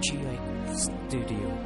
GX Studio.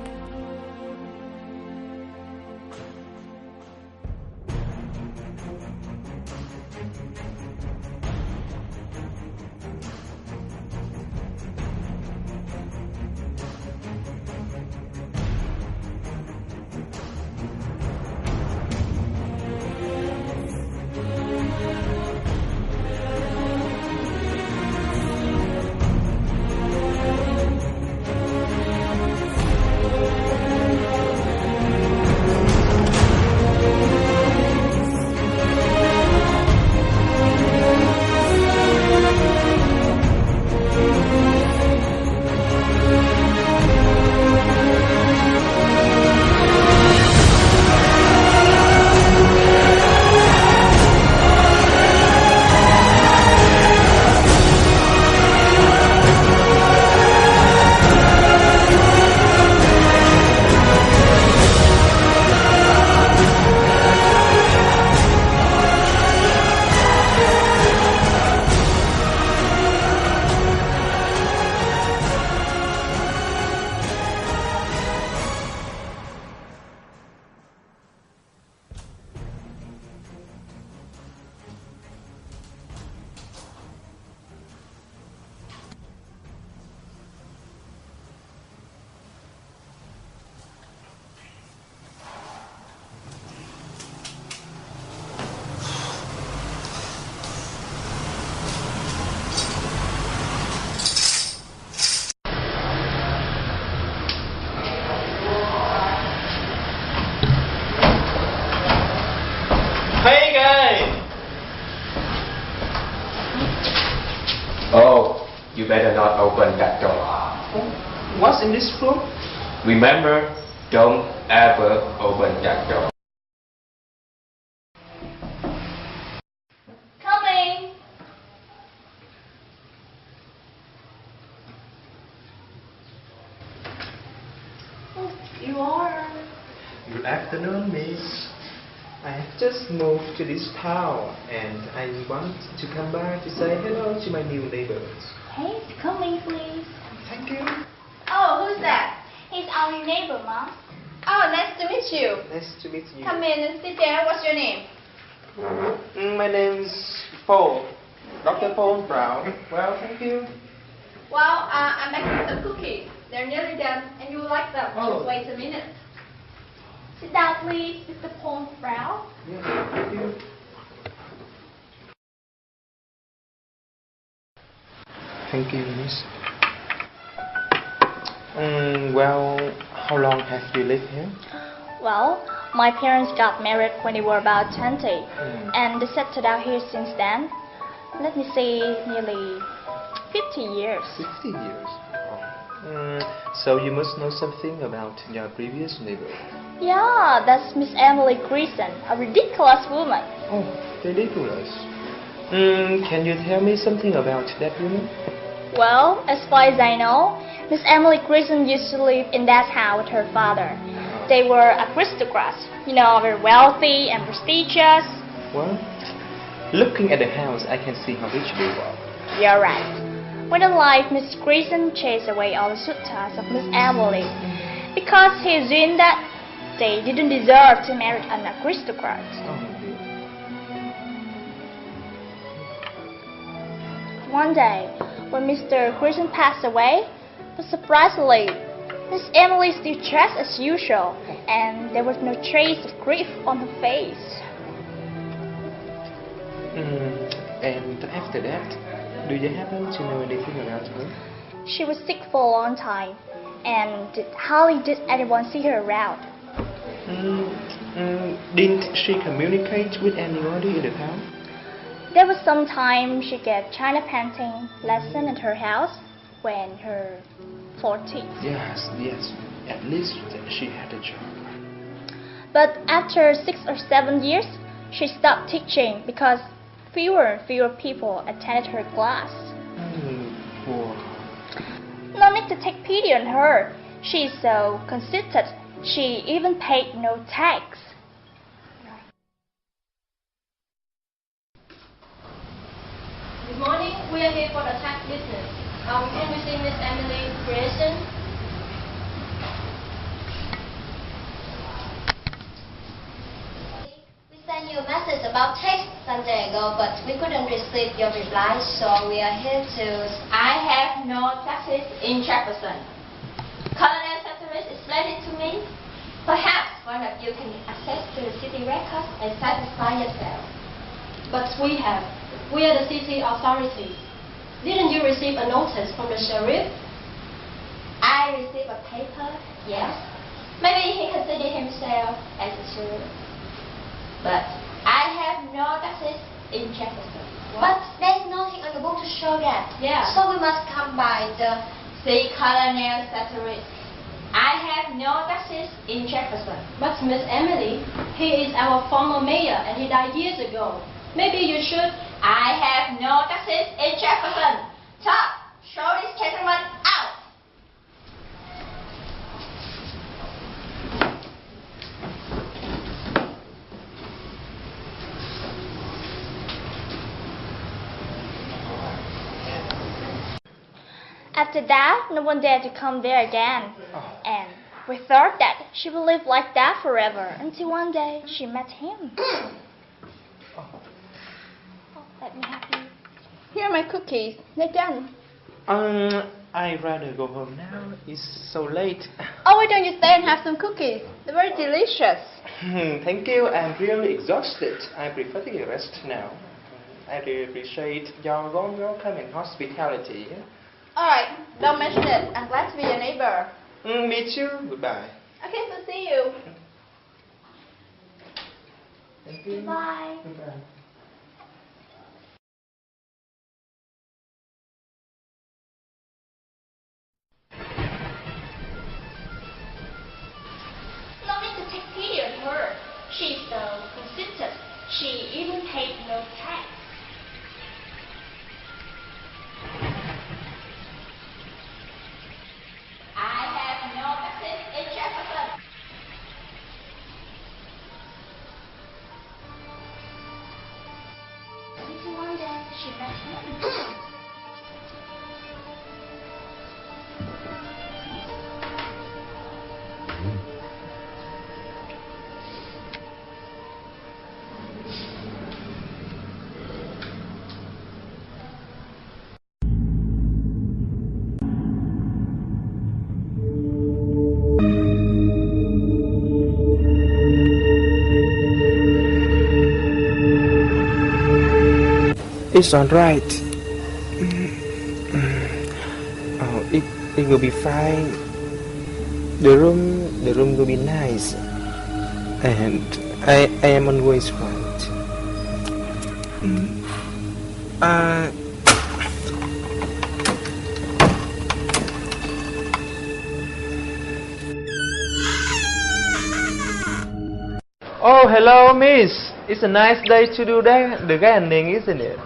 Hey guys! Oh, you better not open that door. What's in this room? Remember, don't ever open that door. Coming! Oh, you are. Good afternoon, miss. I have just moved to this town and I want to come by to say hello to my new neighbors. Hey, come in, please. Thank you. Oh, who's that? He's our new neighbor, Mom. Oh, nice to meet you. Nice to meet you. Come in and sit there. What's your name? My name's Paul. Dr. Paul Brown. Well, thank you. Well, I'm making some cookies. They're nearly done, and you will like them. Oh. Just wait a minute. Sit down, please, Mr. Paul Brown. Yeah, thank you. Thank you, miss. Well, how long have you lived here? Well, my parents got married when they were about 20, and they settled out here since then. Let me say, nearly 50 years. 50 years. So you must know something about your previous neighbor. Yeah, that's Miss Emily Greason, a ridiculous woman. Oh, ridiculous. Can you tell me something about that woman? Well, as far as I know, Miss Emily Greason used to live in that house with her father. They were aristocrats, very wealthy and prestigious. Well, looking at the house, I can see how rich they were. You're right. When in life, Miss Greason chased away all the suitors of Miss Emily because he assumed that they didn't deserve to marry an aristocrat. Oh, dear. One day, when Mr. Grayson passed away, but surprisingly, Miss Emily still dressed as usual, and there was no trace of grief on her face. And after that, do you happen to know anything about her? She was sick for a long time, and hardly did anyone see her around. Didn't she communicate with anybody in the town? There was some time she gave China painting lesson at her house when her 14th. Yes. At least she had a job. But after 6 or 7 years, she stopped teaching because fewer and fewer people attended her class. Poor. No need to take pity on her. She is so conceited, she even paid no tax. Good morning. We are here for the tax business. Can we see Miss Emily Grayson? We sent you a message about tax some day ago, but we couldn't receive your reply, so we are here to... I have no taxes in Jefferson. Colonel Satteris explained it to me. Perhaps one of you can access to the city records and satisfy yourself. But we have. We are the city authorities. Didn't you receive a notice from the sheriff? I received a paper, yes. Maybe he considered himself as a sheriff. But I have no taxes in Jefferson. But there's nothing on the book to show that. Yeah. So we must come by the... See Colonel Satteris. I have no taxes in Jefferson. But Miss Emily, he is our former mayor and he died years ago. Maybe you should... I have no taxes in Jefferson. Top, show this gentleman out. After that, no one dared to come there again. And we thought that she would live like that forever until one day she met him. Let me have you. Here are my cookies. They're done. I'd rather go home now. It's so late. Oh, why don't you stay and have some cookies? They're very delicious. Thank you. I'm really exhausted. I prefer to rest now. I really appreciate your warm welcome and hospitality. Alright, don't mention it. I'm glad to be your neighbor. Me too. Goodbye. Okay, so see you. Thank you. Bye. Goodbye. No need to take pity on her. She's so conceited, she even paid no tax. I have no taxes in Jefferson. Until one day she met him. It's alright. Oh, it will be fine. The room will be nice, and I am always right. Oh, hello, Miss. It's a nice day to do the gardening, isn't it?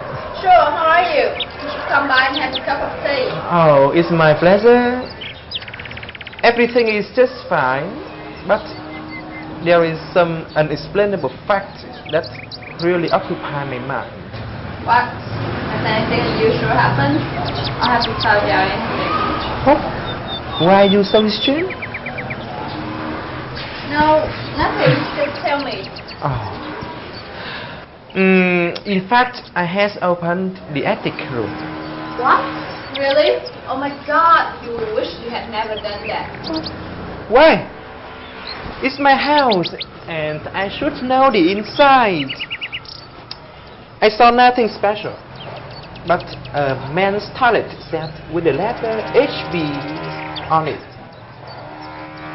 Sure, how are you? You should come by and have a cup of tea. Oh, it's my pleasure. Everything is just fine, but there is some unexplainable fact that really occupy my mind. What? Has anything unusual happened? I have to tell you anything. What? Why are you so strange? No, nothing. Just tell me. Oh. In fact, I has opened the attic room. What? Really? Oh my God, you wish you had never done that. Why? It's my house, and I should know the inside. I saw nothing special, but a men's toilet set with the letter HB on it.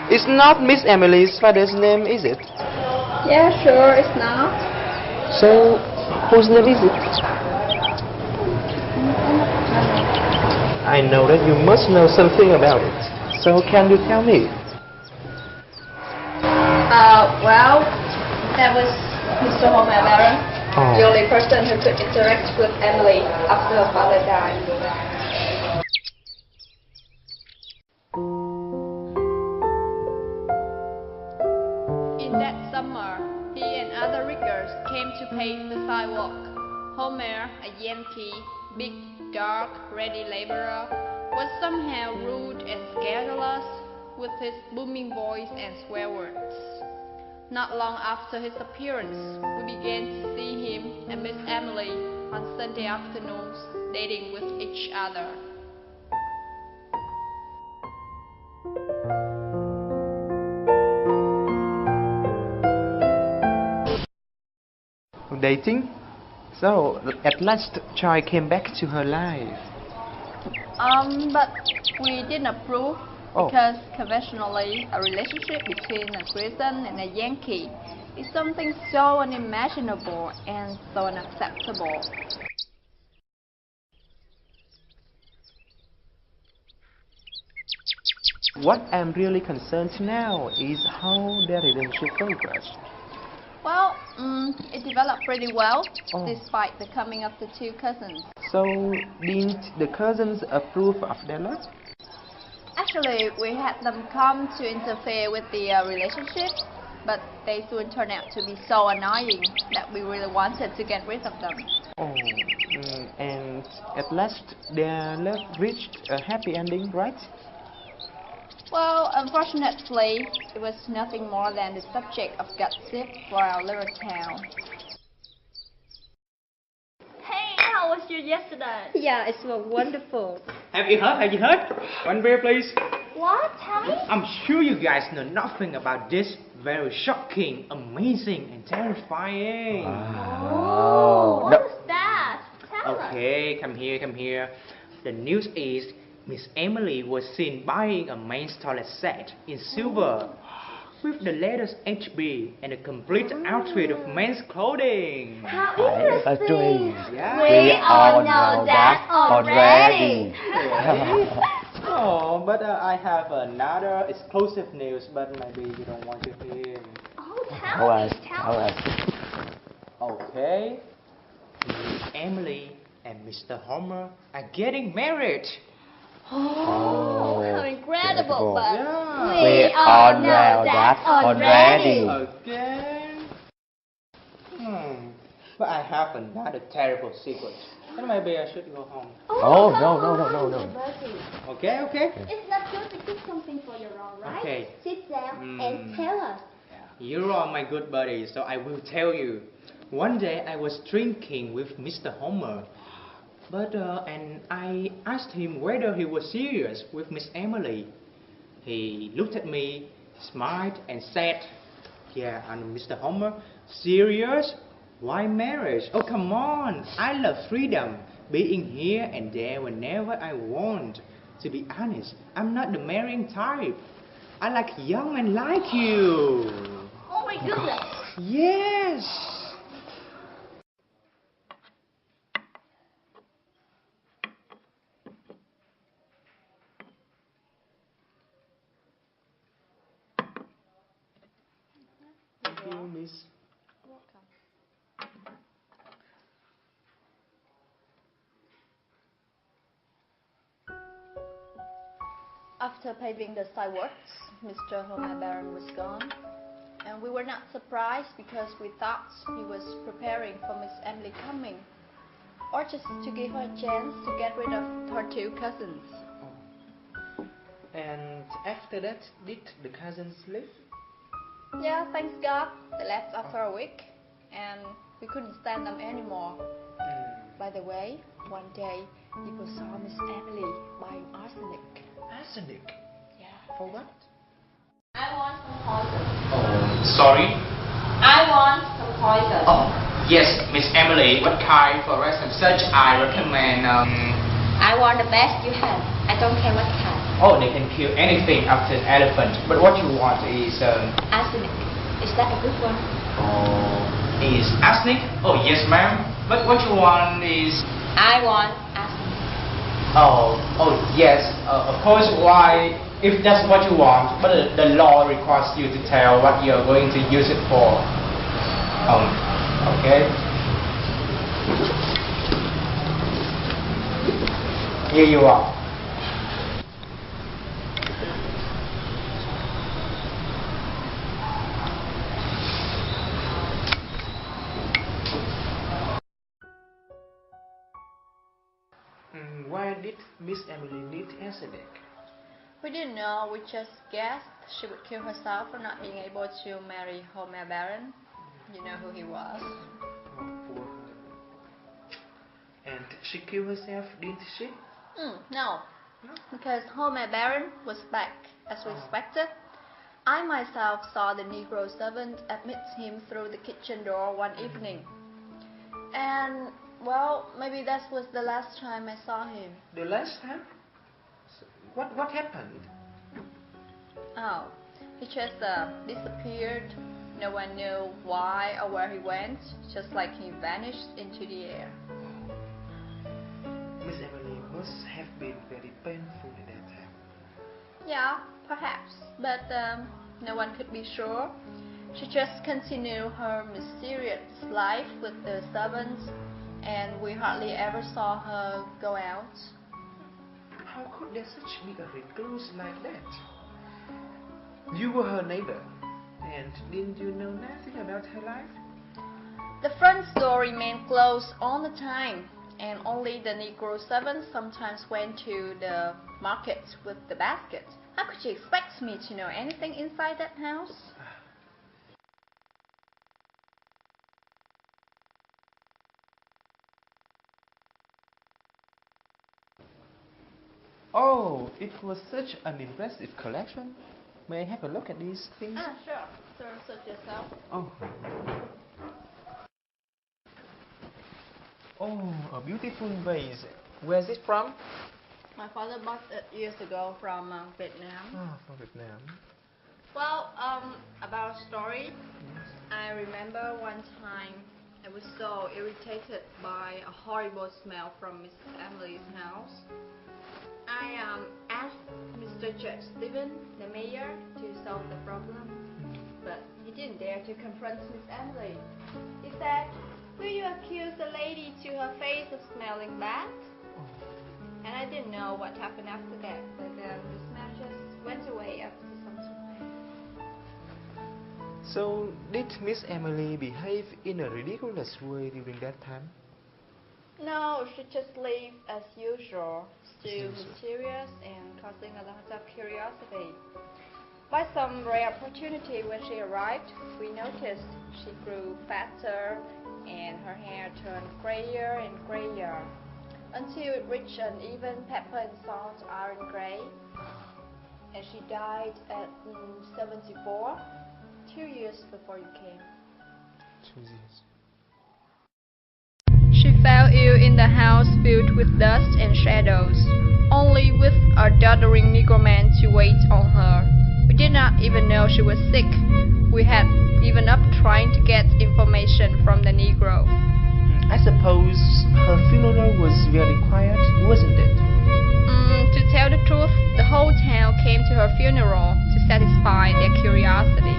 It's not Miss Emily's father's name, is it? Yeah, sure, it's not. So, whose name is it? I know that you must know something about it. So, can you tell me? Well, that was Mr. Homer Baron, Oh. the only person who could interact with Emily after her father died. In that summer, he and other riggers came to pave the sidewalk. Homer, a Yankee, big, dark, ready laborer, was somehow rude and scandalous with his booming voice and swear words. Not long after his appearance, we began to see him and Miss Emily on Sunday afternoons dating with each other. Dating? So, at last, Joy came back to her life. But we didn't approve Oh. because conventionally a relationship between a Grayson and a Yankee is something so unimaginable and so unacceptable. What I'm really concerned now is how their relationship progressed. Well, it developed pretty well Oh. despite the coming of the two cousins. So, didn't the cousins approve of their love? Actually, we had them come to interfere with the relationship, but they soon turned out to be so annoying that we really wanted to get rid of them. Oh, and at last their love reached a happy ending, right? Well, unfortunately, it was nothing more than the subject of gossip for our little town. Hey, how was you yesterday? Yeah, it was wonderful. Have you heard? Have you heard? One beer, please. What? Tell me. I'm sure you guys know nothing about this very shocking, amazing, and terrifying. Oh, what is that? Tell us. Okay, come here, come here. The news is Miss Emily was seen buying a men's toilet set in silver with the letters HB and a complete outfit of men's clothing. How interesting. Yeah. We all know that already. Oh, but I have another exclusive news, but maybe you don't want to hear. Oh, tell us. Tell us. Okay. Miss Emily and Mr. Homer are getting married. Oh, how incredible, but Yeah. we all know that already. Again? But I have another terrible secret. And maybe I should go home. Oh, no. Okay, okay? It's not good to keep something for your own, right? Okay. Sit down and tell us. You are my good buddy, so I will tell you. One day I was drinking with Mr. Homer. And I asked him whether he was serious with Miss Emily. He looked at me, smiled, and said, "Yeah, and Mr. Homer, serious? Why marriage? Oh, come on! I love freedom, being here and there whenever I want. To be honest, I'm not the marrying type. I like young men like you." Oh my goodness. Yes! Thank you, Miss. After paving the sidewalks, Mr. Homer Baron was gone, and we were not surprised because we thought he was preparing for Miss Emily coming, or just to give her a chance to get rid of her two cousins. And after that, did the cousins leave? Yeah, thanks God, they left after a week, and we couldn't stand them anymore. By the way, one day people saw Miss Emily buying arsenic. Arsenic? Yeah. For what? I want some poison. Oh, sorry. I want some poison. Oh, yes, Miss Emily. What kind for rest and such I recommend? I want the best you have. I don't care what kind. Oh, they can kill anything after an elephant. But what you want is Arsenic. Is that a good one? Is arsenic? Oh, yes, ma'am. But what you want is... I want arsenic. oh yes. Of course. Why? If that's what you want, but the law requires you to tell what you're going to use it for. Okay. Here you are. Why did Miss Emily need arsenic? We didn't know, we just guessed she would kill herself for not being able to marry Homer Baron. You know who he was. Oh, poor her. And she killed herself, didn't she? No, because Homer Baron was back, as we expected. I myself saw the Negro servant admit him through the kitchen door one evening. And, well, maybe that was the last time I saw him. The last time? What happened? Oh, he just disappeared. No one knew why or where he went, just like he vanished into the air. Miss Emily must have been very painful at that time. Yeah, perhaps, but no one could be sure. She just continued her mysterious life with the servants, and we hardly ever saw her go out. How could there such be a recluse like that? You were her neighbor, and didn't you know nothing about her life? The front door remained closed all the time, and only the Negro servants sometimes went to the market with the basket. How could you expect me to know anything inside that house? Oh, it was such an impressive collection. May I have a look at these things? Sure. Search yourself. Oh, a beautiful vase. Where's it from? My father bought it years ago from Vietnam. Oh, from Vietnam. Well, about a story. I remember one time I was so irritated by a horrible smell from Miss Emily's house. I asked Mr. Judge Stephen, the mayor, to solve the problem, but he didn't dare to confront Miss Emily. He said, "Will you accuse the lady to her face of smelling bad?" And I didn't know what happened after that, but the smell just went away after some time. So, did Miss Emily behave in a ridiculous way during that time? No, she just lived as usual, still mysterious and causing a lot of curiosity. By some rare opportunity when she arrived, we noticed she grew fatter and her hair turned grayer and grayer until it reached an even pepper and salt iron gray. And she died at 74, 2 years before you came. 2 years. She fell ill in the house filled with dust and shadows, only with a doddering Negro man to wait on her. We did not even know she was sick. We had given up trying to get information from the Negro. I suppose her funeral was very quiet, wasn't it? To tell the truth, the whole town came to her funeral to satisfy their curiosity.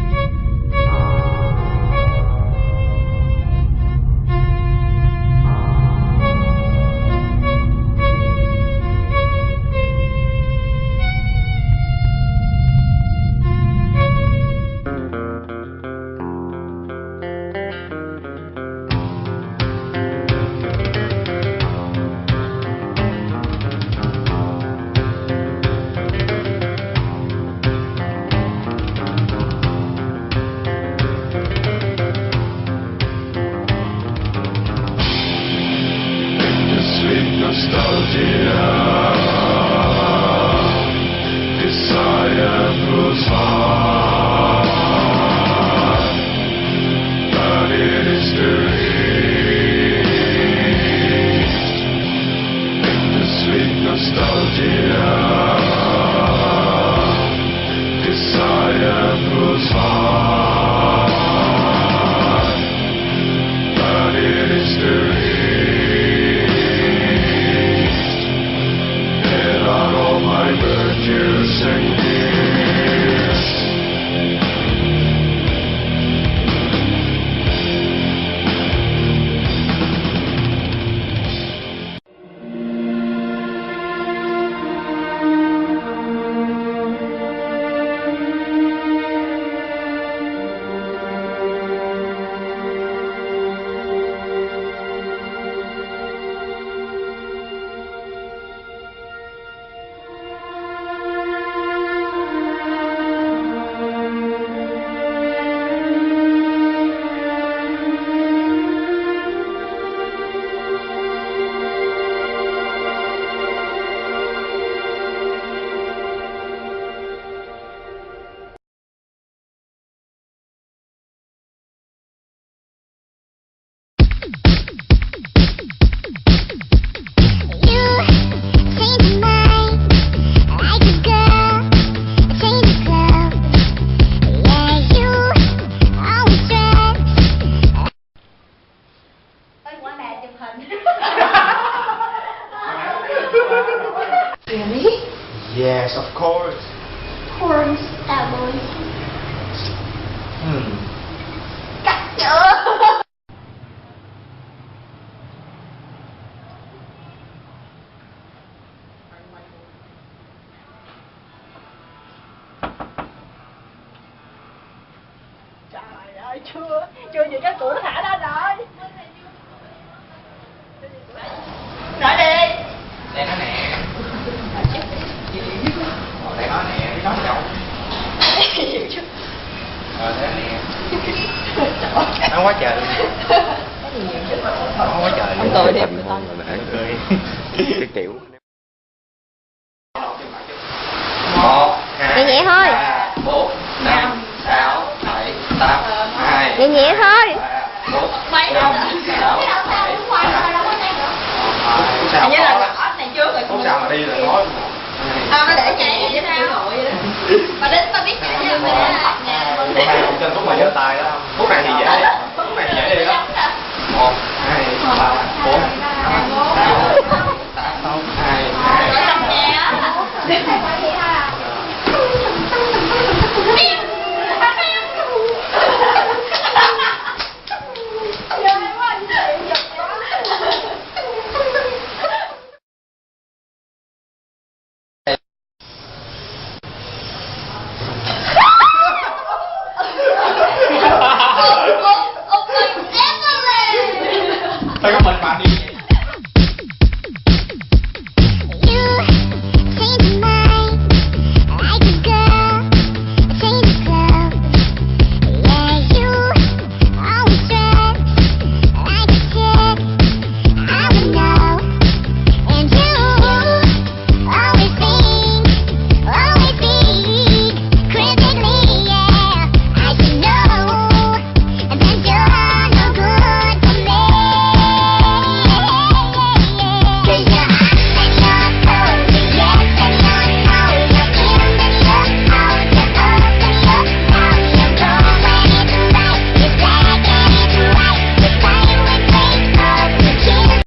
Really? Yes, of course. Poor Miss Emily. Cắt chưa? Trời ơi, chưa gì cái cửa nó thả ra rồi. Nói đi. Đây nó nè. Đây nó nè, cái đó chậu. Đây nó nè. Nó quá trời luôn. Nó quá trời luôn. Tôi đẹp người ta. Cười. Cái kiểu. 1, 2, Nhẹ nhẹ thôi. 3, 4, 5, 6, 7, 8, 2. Nhẹ nhẹ thôi. 4, Mấy 5, đâu? 6, Cái đâu sao cũng quay thôi, đâu có đây nữa. Sao Như là ốp này trước rồi. Phút sau mà đi là nói. Nó để chạy vậy sao? Mà đến tao biết chạy như vậy đó. Phút này không trên phút mà giơ tay đó. Phút này thì dễ. Phút này thì dễ đi đó. 1, 2, 3, 4, 5, 6,